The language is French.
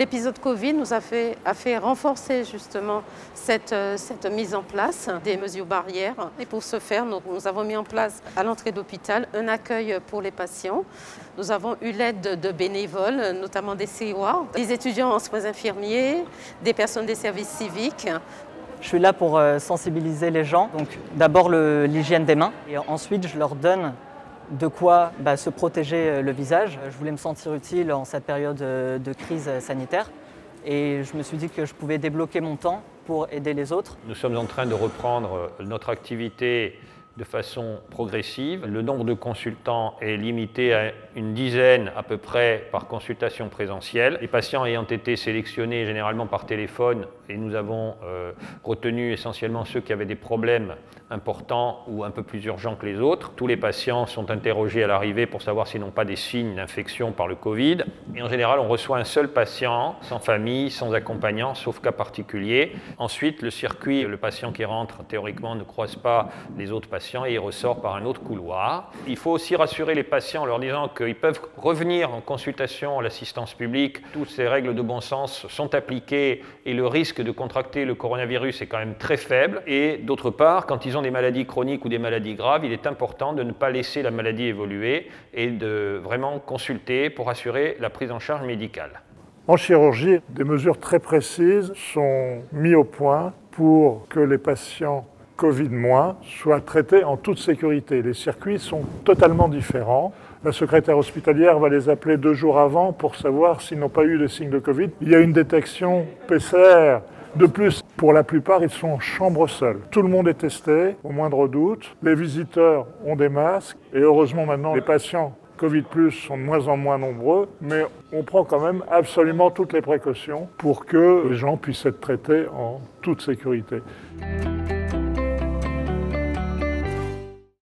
L'épisode Covid nous a fait renforcer justement cette mise en place des mesures barrières. Et pour ce faire, nous avons mis en place à l'entrée d'hôpital un accueil pour les patients. Nous avons eu l'aide de bénévoles, notamment des CEWAR, des étudiants en soins infirmiers, des personnes des services civiques. Je suis là pour sensibiliser les gens. Donc d'abord l'hygiène des mains et ensuite je leur donne de quoi se protéger le visage. Je voulais me sentir utile en cette période de crise sanitaire et je me suis dit que je pouvais débloquer mon temps pour aider les autres. Nous sommes en train de reprendre notre activité de façon progressive. Le nombre de consultants est limité à une dizaine à peu près par consultation présentielle. Les patients ayant été sélectionnés généralement par téléphone, et nous avons retenu essentiellement ceux qui avaient des problèmes importants ou un peu plus urgents que les autres. Tous les patients sont interrogés à l'arrivée pour savoir s'ils n'ont pas des signes d'infection par le Covid. Et en général, on reçoit un seul patient, sans famille, sans accompagnant, sauf cas particulier. Ensuite, le circuit, le patient qui rentre, théoriquement, ne croise pas les autres patients et il ressort par un autre couloir. Il faut aussi rassurer les patients en leur disant qu'ils peuvent revenir en consultation à l'assistance publique. Toutes ces règles de bon sens sont appliquées et le risque de contracter le coronavirus est quand même très faible. Et d'autre part, quand ils ont des maladies chroniques ou des maladies graves, il est important de ne pas laisser la maladie évoluer et de vraiment consulter pour assurer la prise en charge médicale. En chirurgie, des mesures très précises sont mises au point pour que les patients Covid- soient traités en toute sécurité. Les circuits sont totalement différents. La secrétaire hospitalière va les appeler 2 jours avant pour savoir s'ils n'ont pas eu de signes de Covid. Il y a une détection PCR. De plus, pour la plupart, ils sont en chambre seule. Tout le monde est testé, au moindre doute. Les visiteurs ont des masques. Et heureusement, maintenant, les patients Covid+ sont de moins en moins nombreux. Mais on prend quand même absolument toutes les précautions pour que les gens puissent être traités en toute sécurité.